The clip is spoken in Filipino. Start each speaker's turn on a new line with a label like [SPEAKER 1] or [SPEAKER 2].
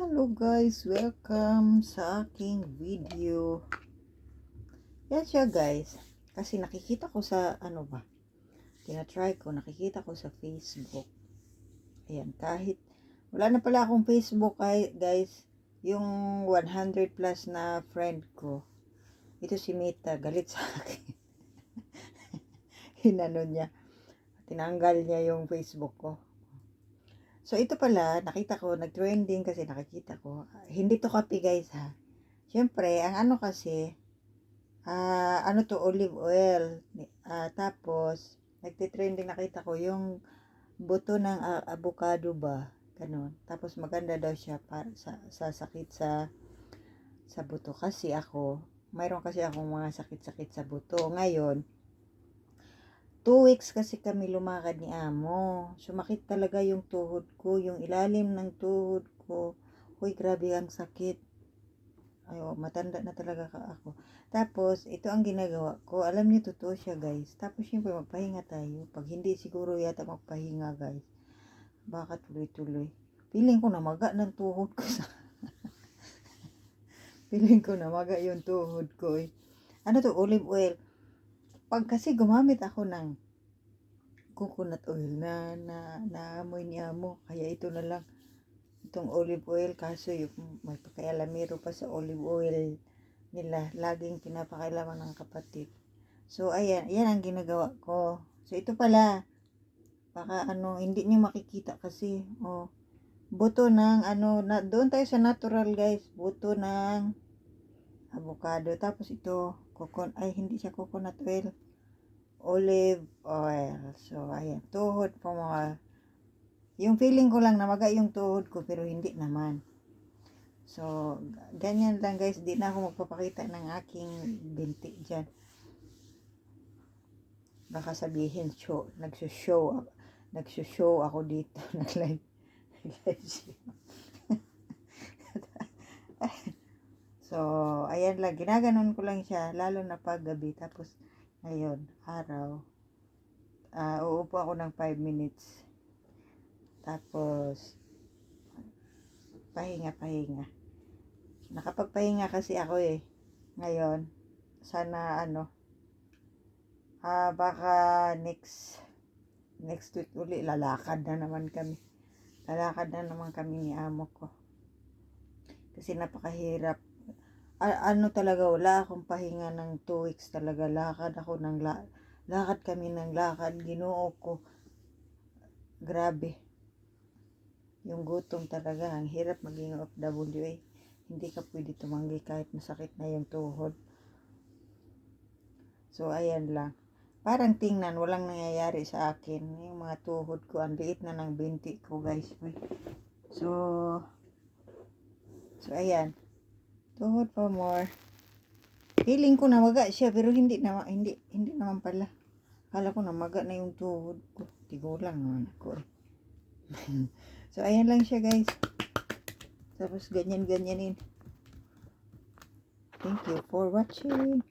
[SPEAKER 1] Hello guys, welcome sa aking video. Yan siya guys, kasi nakikita ko sa tinatry ko, nakikita ko sa Facebook. Ayan, kahit wala na pala akong Facebook guys, yung 100 plus na friend ko, ito si Mita, galit sa akin. Hinano niya, tinanggal niya yung Facebook ko. So, ito pala, nakita ko, nag-trending kasi nakikita ko. Hindi to copy guys ha. Siyempre, ang ano kasi, olive oil. Tapos, nagtitrending nakita ko yung buto ng avocado ba. Ganun. Tapos, maganda daw siya para sa sakit sa buto. Kasi mayroon kasi akong mga sakit-sakit sa buto. Ngayon, 2 weeks kasi kami lumakad ni Amo. Sumakit talaga yung tuhod ko, yung ilalim ng tuhod ko. Uy, grabe ang sakit. Ayo, matanda na talaga ako. Tapos, ito ang ginagawa ko. Alam niyo, totoo siya, guys. Tapos, syempre, magpahinga tayo. Pag hindi siguro yata magpahinga, guys. Baka tuloy-tuloy. Piling ko namaga ng tuhod ko. Piling ko namaga yung tuhod ko. Ano to, olive oil. Pag kasi gumamit ako ng coconut oil na naamoy ni Amo, kaya ito na lang, itong olive oil. Kaso yung may pakialamero pa sa olive oil nila, laging pinapakailaman ng kapatid. So ayan, yan ang ginagawa ko. So ito pala, baka hindi niyo makikita kasi buto ng doon tayo sa natural guys, buto ng avocado. Tapos ito hindi siya coconut oil, olive oil. So ayan, tuhod po mga, yung feeling ko lang namaga yung tuhod ko pero hindi naman. So ganyan lang guys, di na ako magpapakita ng aking binti dyan. Baka sabihin nagsushow ako dito. Nag-live So ayan lang, ginaganon ko lang siya lalo na pag gabi. Tapos ngayon araw, uupo ako ng 5 minutes. Tapos pahinga. Nakapagpahinga kasi ako ngayon. Sana baka next week uli lalakad na naman kami ni Amo ko. Kasi napakahirap. Talaga, wala akong pahinga ng 2 weeks talaga. Lakad kami ng lakad. Ginoo ko. Grabe. Yung gutom talaga. Ang hirap maging OFW. Hindi ka pwede tumanggi kahit masakit na yung tuhod. So, ayan lang. Parang tingnan, walang nangyayari sa akin. Yung mga tuhod ko, ang liit na ng binti ko, guys. So, ayan. Tuhod pa more. Feeling ko namaga siya, pero hindi naman pala. Kala ko namaga na yung tuhod ko. Tigulang naman ako So, ayan lang siya, guys. Tapos, ganyan-ganyanin. Thank you for watching.